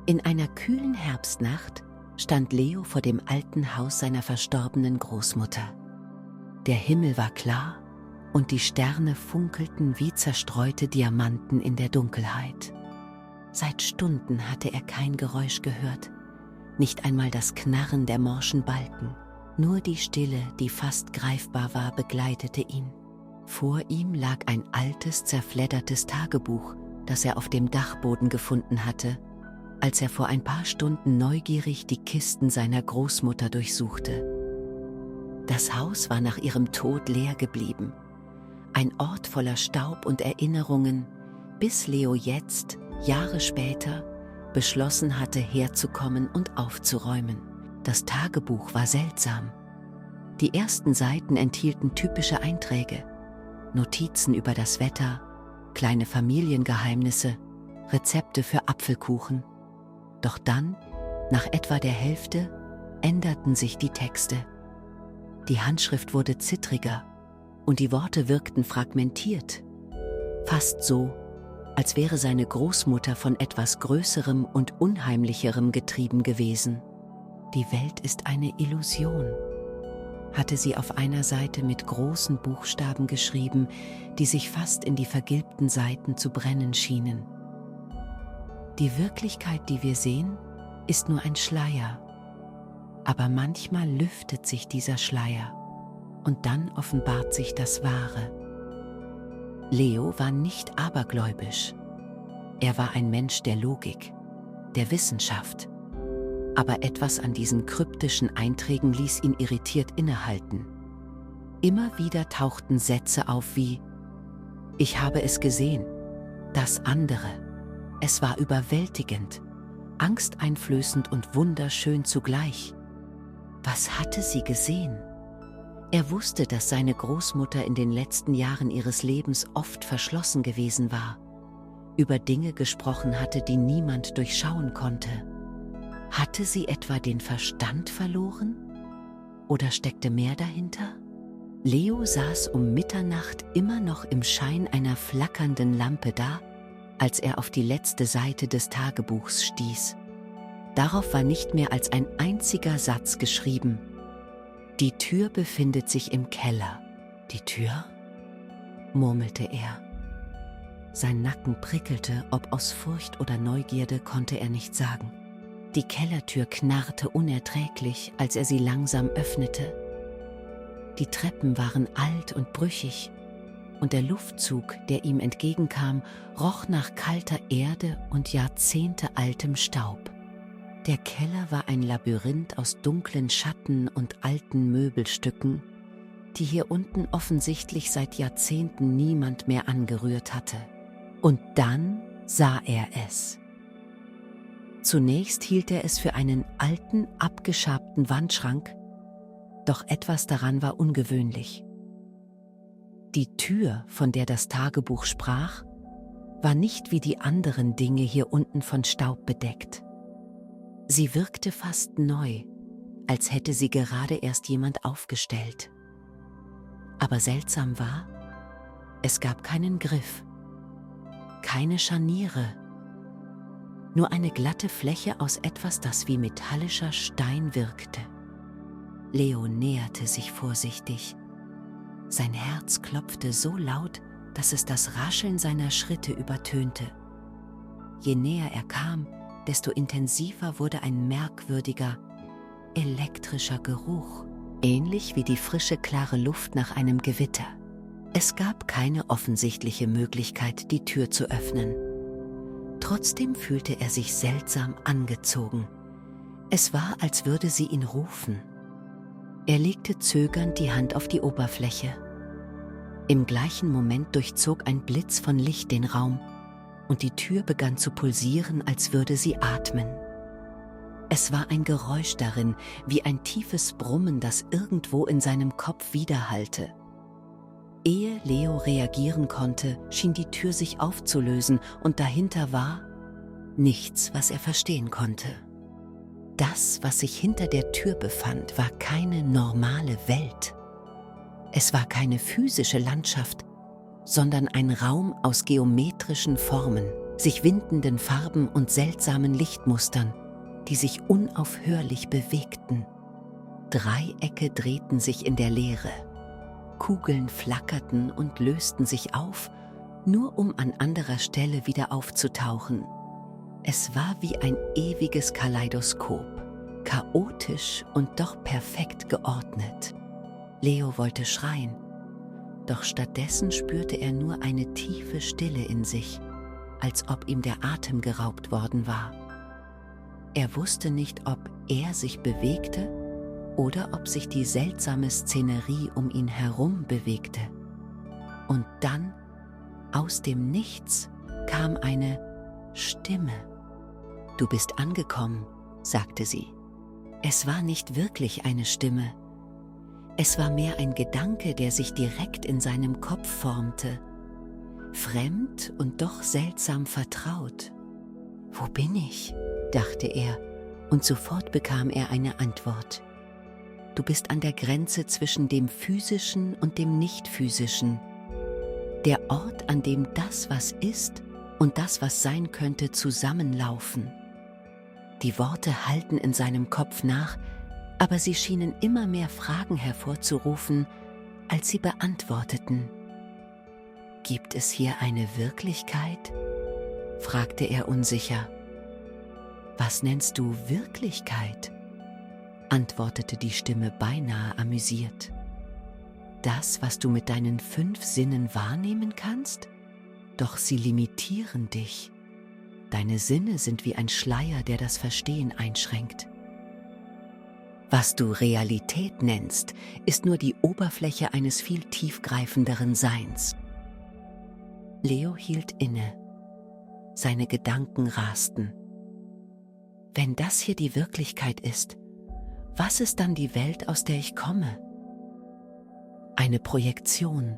In einer kühlen Herbstnacht stand Leo vor dem alten Haus seiner verstorbenen Großmutter. Der Himmel war klar und die Sterne funkelten wie zerstreute Diamanten in der Dunkelheit. Seit Stunden hatte er kein Geräusch gehört, nicht einmal das Knarren der morschen Balken. Nur die Stille, die fast greifbar war, begleitete ihn. Vor ihm lag ein altes, zerfleddertes Tagebuch, das er auf dem Dachboden gefunden hatte, als er vor ein paar Stunden neugierig die Kisten seiner Großmutter durchsuchte. Das Haus war nach ihrem Tod leer geblieben. Ein Ort voller Staub und Erinnerungen, bis Leo jetzt, Jahre später, beschlossen hatte, herzukommen und aufzuräumen. Das Tagebuch war seltsam. Die ersten Seiten enthielten typische Einträge, Notizen über das Wetter, kleine Familiengeheimnisse, Rezepte für Apfelkuchen. Doch dann, nach etwa der Hälfte, änderten sich die Texte. Die Handschrift wurde zittriger und die Worte wirkten fragmentiert. Fast so, als wäre seine Großmutter von etwas Größerem und Unheimlicherem getrieben gewesen. Die Welt ist eine Illusion, hatte sie auf einer Seite mit großen Buchstaben geschrieben, die sich fast in die vergilbten Seiten zu brennen schienen. Die Wirklichkeit, die wir sehen, ist nur ein Schleier. Aber manchmal lüftet sich dieser Schleier und dann offenbart sich das Wahre. Leo war nicht abergläubisch. Er war ein Mensch der Logik, der Wissenschaft. Aber etwas an diesen kryptischen Einträgen ließ ihn irritiert innehalten. Immer wieder tauchten Sätze auf wie: Ich habe es gesehen, das andere. Es war überwältigend, angsteinflößend und wunderschön zugleich. Was hatte sie gesehen? Er wusste, dass seine Großmutter in den letzten Jahren ihres Lebens oft verschlossen gewesen war, über Dinge gesprochen hatte, die niemand durchschauen konnte. Hatte sie etwa den Verstand verloren? Oder steckte mehr dahinter? Leo saß um Mitternacht immer noch im Schein einer flackernden Lampe da, als er auf die letzte Seite des Tagebuchs stieß. Darauf war nicht mehr als ein einziger Satz geschrieben: Die Tür befindet sich im Keller. Die Tür? Murmelte er. Sein Nacken prickelte, ob aus Furcht oder Neugierde konnte er nicht sagen. Die Kellertür knarrte unerträglich, als er sie langsam öffnete. Die Treppen waren alt und brüchig, und der Luftzug, der ihm entgegenkam, roch nach kalter Erde und jahrzehntealtem Staub. Der Keller war ein Labyrinth aus dunklen Schatten und alten Möbelstücken, die hier unten offensichtlich seit Jahrzehnten niemand mehr angerührt hatte. Und dann sah er es. Zunächst hielt er es für einen alten, abgeschabten Wandschrank, doch etwas daran war ungewöhnlich. Die Tür, von der das Tagebuch sprach, war nicht wie die anderen Dinge hier unten von Staub bedeckt. Sie wirkte fast neu, als hätte sie gerade erst jemand aufgestellt. Aber seltsam war, es gab keinen Griff, keine Scharniere, nur eine glatte Fläche aus etwas, das wie metallischer Stein wirkte. Leo näherte sich vorsichtig. Sein Herz klopfte so laut, dass es das Rascheln seiner Schritte übertönte. Je näher er kam, desto intensiver wurde ein merkwürdiger, elektrischer Geruch, ähnlich wie die frische, klare Luft nach einem Gewitter. Es gab keine offensichtliche Möglichkeit, die Tür zu öffnen. Trotzdem fühlte er sich seltsam angezogen. Es war, als würde sie ihn rufen. Er legte zögernd die Hand auf die Oberfläche. Im gleichen Moment durchzog ein Blitz von Licht den Raum und die Tür begann zu pulsieren, als würde sie atmen. Es war ein Geräusch darin, wie ein tiefes Brummen, das irgendwo in seinem Kopf widerhallte. Ehe Leo reagieren konnte, schien die Tür sich aufzulösen und dahinter war nichts, was er verstehen konnte. Das, was sich hinter der Tür befand, war keine normale Welt. Es war keine physische Landschaft, sondern ein Raum aus geometrischen Formen. sich windenden Farben und seltsamen Lichtmustern, die sich unaufhörlich bewegten. Dreiecke drehten sich in der Leere, Kugeln flackerten und lösten sich auf, nur um an anderer Stelle wieder aufzutauchen. Es war wie ein ewiges Kaleidoskop, chaotisch und doch perfekt geordnet. Leo wollte schreien, doch stattdessen spürte er nur eine tiefe Stille in sich, als ob ihm der Atem geraubt worden war. Er wusste nicht, ob er sich bewegte oder ob sich die seltsame Szenerie um ihn herum bewegte. Und dann, aus dem Nichts, kam eine Stimme. »Du bist angekommen«, sagte sie. Es war nicht wirklich eine Stimme. Es war mehr ein Gedanke, der sich direkt in seinem Kopf formte. Fremd und doch seltsam vertraut. »Wo bin ich?«, dachte er, und sofort bekam er eine Antwort. »Du bist an der Grenze zwischen dem Physischen und dem Nicht-Physischen. Der Ort, an dem das, was ist, und das, was sein könnte, zusammenlaufen.« Die Worte hallten in seinem Kopf nach, aber sie schienen immer mehr Fragen hervorzurufen, als sie beantworteten. »Gibt es hier eine Wirklichkeit?«, fragte er unsicher. »Was nennst du Wirklichkeit?«, antwortete die Stimme beinahe amüsiert. »Das, was du mit deinen 5 Sinnen wahrnehmen kannst? Doch sie limitieren dich. Deine Sinne sind wie ein Schleier, der das Verstehen einschränkt. Was du Realität nennst, ist nur die Oberfläche eines viel tiefgreifenderen Seins.« Leo hielt inne. Seine Gedanken rasten. Wenn das hier die Wirklichkeit ist, was ist dann die Welt, aus der ich komme? Eine Projektion,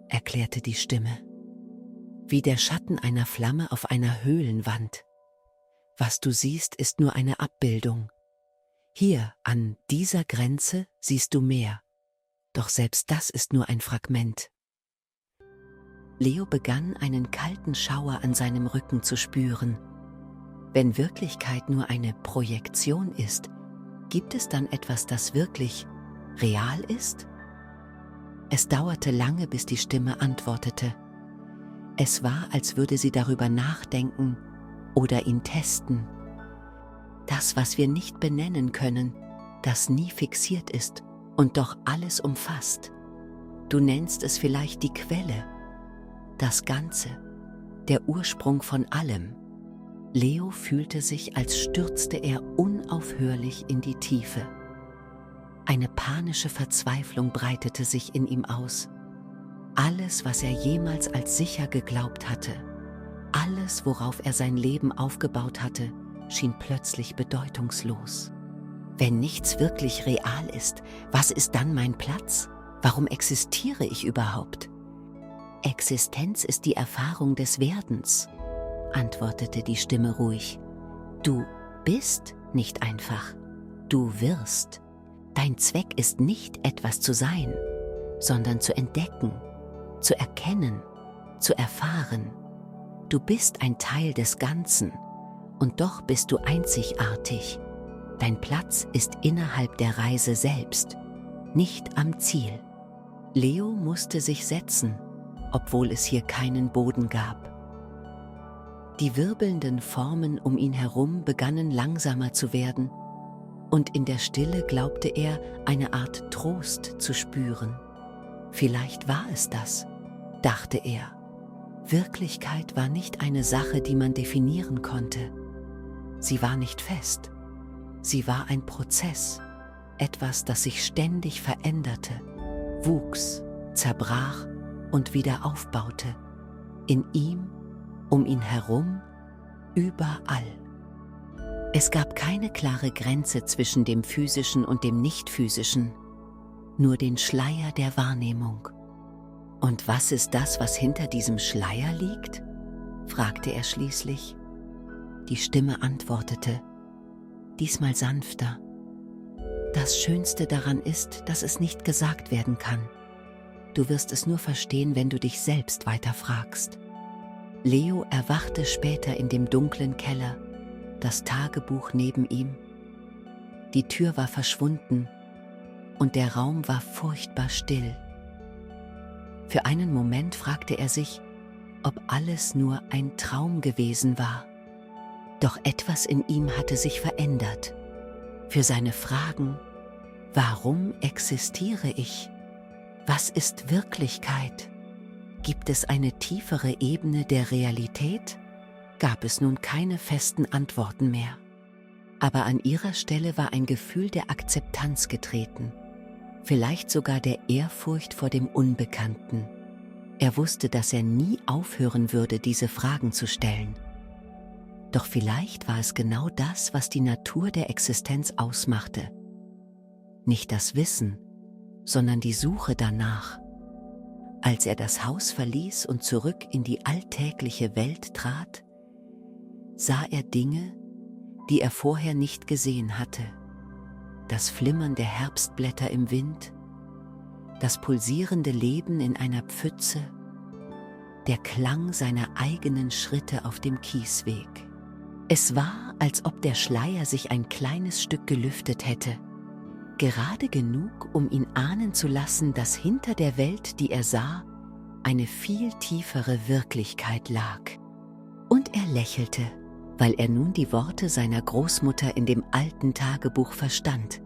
erklärte die Stimme, wie der Schatten einer Flamme auf einer Höhlenwand. Was du siehst, ist nur eine Abbildung. Hier, an dieser Grenze, siehst du mehr. Doch selbst das ist nur ein Fragment. Leo begann, einen kalten Schauer an seinem Rücken zu spüren. Wenn Wirklichkeit nur eine Projektion ist, gibt es dann etwas, das wirklich real ist? Es dauerte lange, bis die Stimme antwortete. Es war, als würde sie darüber nachdenken oder ihn testen. Das, was wir nicht benennen können, das nie fixiert ist und doch alles umfasst. Du nennst es vielleicht die Quelle, das Ganze, der Ursprung von allem. Leo fühlte sich, als stürzte er unaufhörlich in die Tiefe. Eine panische Verzweiflung breitete sich in ihm aus. Alles, was er jemals als sicher geglaubt hatte, alles, worauf er sein Leben aufgebaut hatte, schien plötzlich bedeutungslos. Wenn nichts wirklich real ist, was ist dann mein Platz? Warum existiere ich überhaupt? Existenz ist die Erfahrung des Werdens, antwortete die Stimme ruhig. Du bist nicht einfach, du wirst. Dein Zweck ist nicht, etwas zu sein, sondern zu entdecken, zu erkennen, zu erfahren. Du bist ein Teil des Ganzen und doch bist du einzigartig. Dein Platz ist innerhalb der Reise selbst, nicht am Ziel. Leo musste sich setzen, obwohl es hier keinen Boden gab. Die wirbelnden Formen um ihn herum begannen langsamer zu werden, und in der Stille glaubte er, eine Art Trost zu spüren. Vielleicht war es das, dachte er. Wirklichkeit war nicht eine Sache, die man definieren konnte. Sie war nicht fest. Sie war ein Prozess, etwas, das sich ständig veränderte, wuchs, zerbrach und wieder aufbaute. In ihm, um ihn herum, überall. Es gab keine klare Grenze zwischen dem Physischen und dem Nicht-Physischen, nur den Schleier der Wahrnehmung. »Und was ist das, was hinter diesem Schleier liegt?« fragte er schließlich. Die Stimme antwortete, diesmal sanfter. »Das Schönste daran ist, dass es nicht gesagt werden kann. Du wirst es nur verstehen, wenn du dich selbst weiter fragst.« Leo erwachte später in dem dunklen Keller, das Tagebuch neben ihm. Die Tür war verschwunden und der Raum war furchtbar still. Für einen Moment fragte er sich, ob alles nur ein Traum gewesen war. Doch etwas in ihm hatte sich verändert. Für seine Fragen: Warum existiere ich? Was ist Wirklichkeit? Gibt es eine tiefere Ebene der Realität? Gab es nun keine festen Antworten mehr. Aber an ihrer Stelle war ein Gefühl der Akzeptanz getreten, vielleicht sogar der Ehrfurcht vor dem Unbekannten. Er wusste, dass er nie aufhören würde, diese Fragen zu stellen. Doch vielleicht war es genau das, was die Natur der Existenz ausmachte. Nicht das Wissen, sondern die Suche danach. Als er das Haus verließ und zurück in die alltägliche Welt trat, sah er Dinge, die er vorher nicht gesehen hatte. Das Flimmern der Herbstblätter im Wind, das pulsierende Leben in einer Pfütze, der Klang seiner eigenen Schritte auf dem Kiesweg. Es war, als ob der Schleier sich ein kleines Stück gelüftet hätte, gerade genug, um ihn ahnen zu lassen, dass hinter der Welt, die er sah, eine viel tiefere Wirklichkeit lag. Und er lächelte, weil er nun die Worte seiner Großmutter in dem alten Tagebuch verstand.